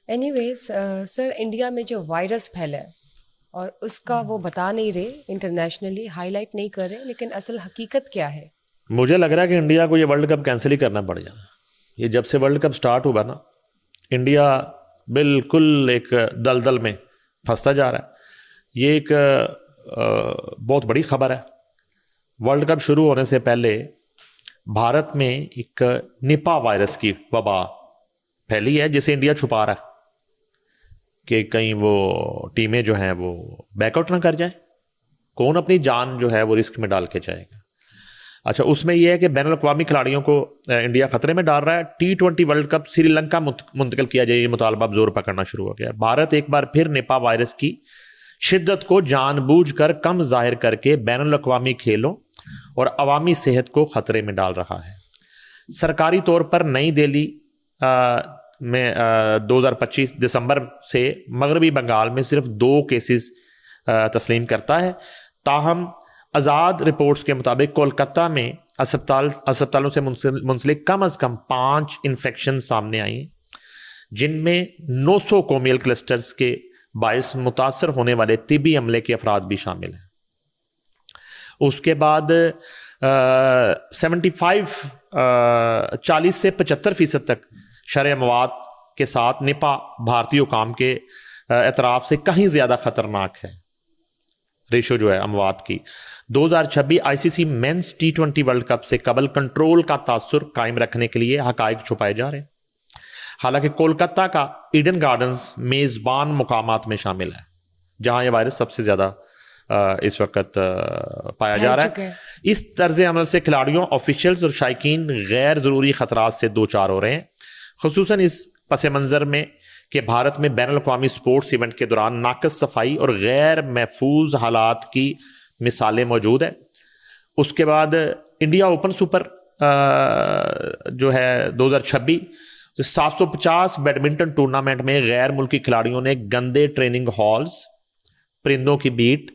Any ویز سر، India میں جو virus پھیلا ہے اور اس کا وہ بتا نہیں رہے، انٹرنیشنلی ہائی لائٹ نہیں کر رہے، لیکن اصل حقیقت کیا ہے؟ مجھے لگ رہا ہے کہ انڈیا کو یہ ورلڈ کپ کینسل ہی کرنا پڑ جانا. یہ جب سے ورلڈ کپ سٹارٹ ہوا نا، انڈیا بالکل ایک دلدل میں پھنستا جا رہا ہے. یہ ایک بہت بڑی خبر ہے. ورلڈ کپ شروع ہونے سے پہلے بھارت میں ایک نپا وائرس کی وبا پھیلی ہے، جسے انڈیا چھپا رہا ہے کہ کہیں وہ ٹیمیں جو ہیں وہ بیک آؤٹ نہ کر جائیں. کون اپنی جان جو ہے وہ رسک میں ڈال کے جائے گا؟ اچھا، اس میں یہ ہے کہ بین الاقوامی کھلاڑیوں کو انڈیا خطرے میں ڈال رہا ہے. T20 world cup Sri Lanka منتقل کیا جائے، یہ مطالبہ اب زور پکڑنا شروع ہو گیا. بھارت ایک بار پھر نپا وائرس کی شدت کو جان بوجھ کر کم ظاہر کر کے بین الاقوامی کھیلوں اور عوامی صحت کو خطرے میں ڈال رہا ہے. سرکاری طور پر نئی دہلی میں 2025 دسمبر سے مغربی بنگال میں صرف 2 کیسز تسلیم کرتا ہے. تاہم آزاد رپورٹس کے مطابق کولکتہ میں اسپتالوں سے منسلک کم از کم 5 انفیکشن سامنے آئی ہیں، جن میں 900 کومیل کلسٹرز کے باعث متاثر ہونے والے طبی عملے کے افراد بھی شامل ہیں. اس کے بعد 40 سے 75% تک شرح اموات کے ساتھ نپا بھارتی حکام کے اعتراف سے کہیں زیادہ خطرناک ہے. ریشو جو ہے اموات کی. 2026 ICC means T20 world cup سے قبل کنٹرول کا تاثر قائم رکھنے کے لیے حقائق چھپائے جا رہے ہیں. حالانکہ کولکتہ کا ایڈن گارڈنز میزبان مقامات میں شامل ہے جہاں یہ وائرس سب سے زیادہ اس وقت پایا جا رہا ہے. اس طرز عمل سے کھلاڑیوں، آفیشلز اور شائقین غیر ضروری خطرات سے دوچار ہو رہے ہیں، خصوصاً اس پس منظر میں کہ بھارت میں بین الاقوامی سپورٹس ایونٹ کے دوران ناقص صفائی اور غیر محفوظ حالات کی مثالیں موجود ہیں. اس کے بعد انڈیا اوپن سپر جو ہے 2026 750 بیڈمنٹن ٹورنامنٹ میں غیر ملکی کھلاڑیوں نے گندے ٹریننگ ہالز، پرندوں کی بیٹ،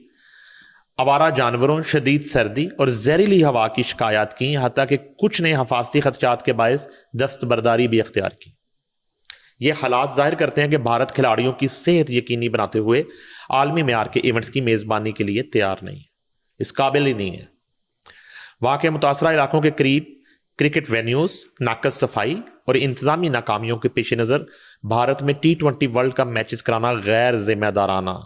آوارہ جانوروں، شدید سردی اور زہریلی ہوا کی شکایات کی، حتیٰ کہ کچھ نے حفاظتی خدشات کے باعث دستبرداری بھی اختیار کی. یہ حالات ظاہر کرتے ہیں کہ بھارت کھلاڑیوں کی صحت یقینی بناتے ہوئے عالمی معیار کے ایونٹس کی میزبانی کے لیے تیار نہیں ہے، اس قابل ہی نہیں ہے. وہاں کے متاثرہ علاقوں کے قریب کرکٹ وینیوز، ناقص صفائی اور انتظامی ناکامیوں کے پیش نظر بھارت میں T20 ورلڈ کپ میچز کرانا غیر ذمہ دارانہ.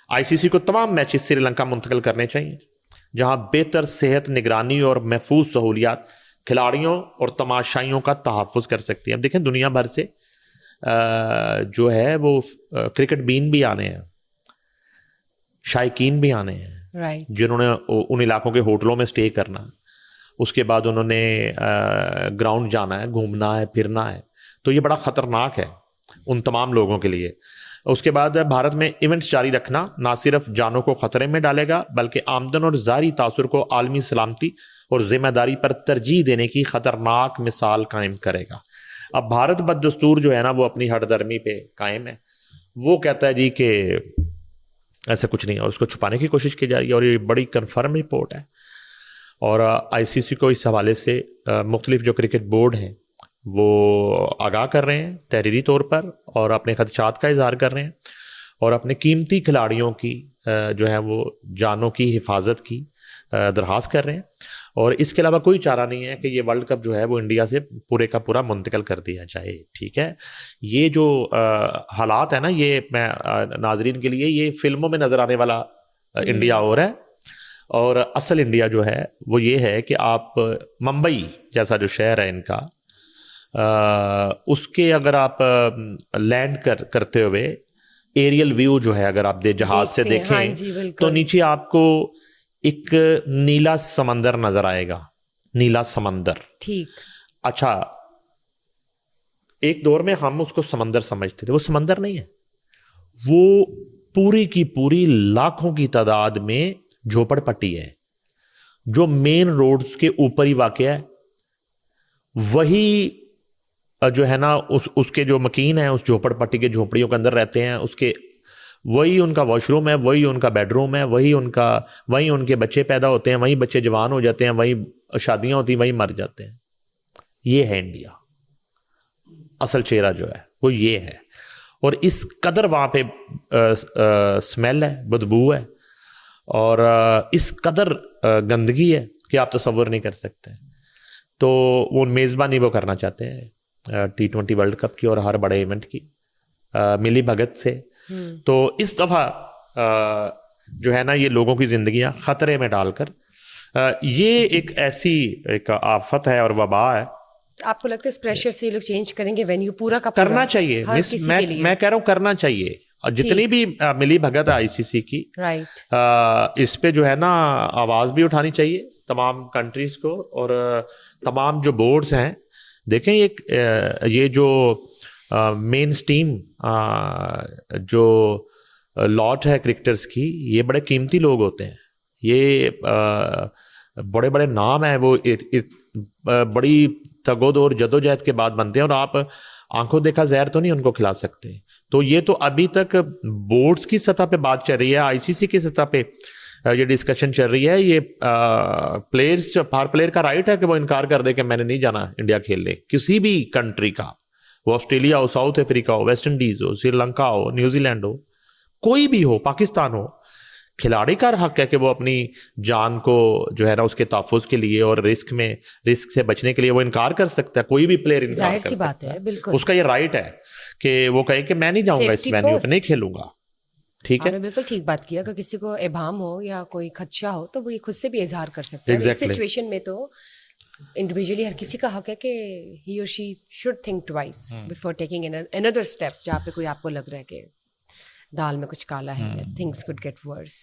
ICC کو تمام میچز سری لنکا منتقل کرنے چاہیے، جہاں بہتر صحت نگرانی اور محفوظ سہولیات کھلاڑیوں اور تماشائیوں کا تحفظ کر سکتی ہیں. اب دیکھیں دنیا بھر سے جو ہے وہ کرکٹ بین بھی آنے ہیں، شائقین بھی آنے ہیں، جنہوں نے ان علاقوں کے ہوٹلوں میں سٹے کرنا، اس کے بعد انہوں نے گراؤنڈ جانا ہے، گھومنا ہے، پھرنا ہے. تو یہ بڑا خطرناک ہے ان تمام لوگوں کے لیے. اس کے بعد بھارت میں ایونٹس جاری رکھنا نہ صرف جانوں کو خطرے میں ڈالے گا بلکہ آمدن اور ظاہری تاثر کو عالمی سلامتی اور ذمہ داری پر ترجیح دینے کی خطرناک مثال قائم کرے گا. اب بھارت بددستور جو ہے نا وہ اپنی ہٹ درمی پہ قائم ہے. وہ کہتا ہے جی کہ ایسا کچھ نہیں ہے، اور اس کو چھپانے کی کوشش کی جا رہی ہے، اور یہ بڑی کنفرم رپورٹ ہے. اور ICC کو اس حوالے سے مختلف جو کرکٹ بورڈ ہیں وہ آگاہ کر رہے ہیں تحریری طور پر، اور اپنے خدشات کا اظہار کر رہے ہیں، اور اپنے قیمتی کھلاڑیوں کی جو ہے وہ جانوں کی حفاظت کی درخواست کر رہے ہیں. اور اس کے علاوہ کوئی چارہ نہیں ہے کہ یہ ورلڈ کپ جو ہے وہ انڈیا سے پورے کا پورا منتقل کر دیا جائے. ٹھیک ہے، یہ جو حالات ہیں نا، یہ میں ناظرین کے لیے یہ فلموں میں نظر آنے والا انڈیا اور ہے، اور اصل انڈیا جو ہے وہ یہ ہے کہ آپ ممبئی جیسا جو شہر ہے ان کا، اس کے اگر آپ لینڈ کرتے ہوئے ایریل ویو جو ہے اگر آپ جہاز سے دیکھیں تو نیچے آپ کو ایک نیلا سمندر نظر آئے گا. نیلا سمندر، ٹھیک. اچھا، ایک دور میں ہم اس کو سمندر سمجھتے تھے، وہ سمندر نہیں ہے، وہ پوری کی پوری لاکھوں کی تعداد میں جھوپڑ پٹی ہے جو مین روڈز کے اوپر ہی واقع ہے. وہی جو ہے نا اس کے جو مکین ہیں اس جھوپڑ پٹی کے جھوپڑیوں کے اندر رہتے ہیں، اس کے وہی ان کا واش روم ہے، وہی ان کا بیڈ روم ہے، وہی ان کے بچے پیدا ہوتے ہیں، وہی بچے جوان ہو جاتے ہیں، وہی شادیاں ہوتی ہیں، وہی مر جاتے ہیں. یہ ہے انڈیا، اصل چہرہ جو ہے. وہ یہ ہے. اور اس قدر وہاں پہ اسمیل ہے, بدبو ہے, اور اس قدر گندگی ہے کہ آپ تصور نہیں کر سکتے. تو وہ میزبانی وہ کرنا چاہتے ہیں T20 ورلڈ کپ کی اور ہر بڑے ایونٹ کی ملی بھگت سے. تو اس دفعہ جو ہے نا یہ لوگوں کی زندگیاں خطرے میں ڈال کر یہ ایک ایسی ایک آفت ہے اور وبا ہے. آپ کو لگتا ہے اس پریشر سے یہ لوگ چینج کریں گے وینیو پورا کا پورا؟ کرنا چاہیے, میں کہہ رہا ہوں کرنا چاہیے. جتنی بھی ملی بھگت ہے ICC کی, رائٹ, اس پہ جو ہے نا آواز بھی اٹھانی چاہیے تمام کنٹریز کو. اور تمام جو بورڈز ہیں, دیکھیں یہ جو مین اسٹریم جو لاٹ ہے کرکٹرز کی, یہ بڑے قیمتی لوگ ہوتے ہیں, یہ بڑے بڑے نام ہیں, وہ بڑی تگود اور جدوجہد کے بعد بنتے ہیں, اور آپ آنکھوں دیکھا زہر تو نہیں ان کو کھلا سکتے. تو یہ تو ابھی تک بورڈز کی سطح پہ بات چل رہی ہے, ICC کی سطح پہ یہ ڈسکشن چل رہی ہے. یہ پلیئرز, ہر پلیئر کا رائٹ ہے کہ وہ انکار کر دے کہ میں نے نہیں جانا انڈیا کھیلنے, کسی بھی کنٹری کا, وہ آسٹریلیا ہو, ساؤتھ افریقہ ہو, ویسٹ انڈیز ہو, سری لنکا ہو, نیوزی لینڈ ہو, کوئی بھی ہو, پاکستان ہو. کھلاڑی کا حق ہے کہ وہ اپنی جان کو جو ہے نا اس کے تحفظ کے لیے اور رسک سے بچنے کے لیے وہ انکار کر سکتا ہے. کوئی بھی پلیئر انکار کر سکتا ہے, اس کا یہ رائٹ ہے کہ وہ کہے کہ میں نہیں جاؤں گا اس وینیو پہ, نہیں کھیلوں گا. ٹھیک ہے, بالکل ٹھیک بات کی. اگر کسی کو ابہام ہو یا کوئی خدشہ ہو تو وہ خود سے بھی اظہار کر سکتا ہے. اس سچویشن میں تو انڈیویجولی ہر کسی کا حق ہے کہ ہی اور she should think twice before taking another step, جہاں پہ کوئی آپ کو لگ رہا ہے کہ دال میں کچھ کالا ہے, تھنگس could get worse.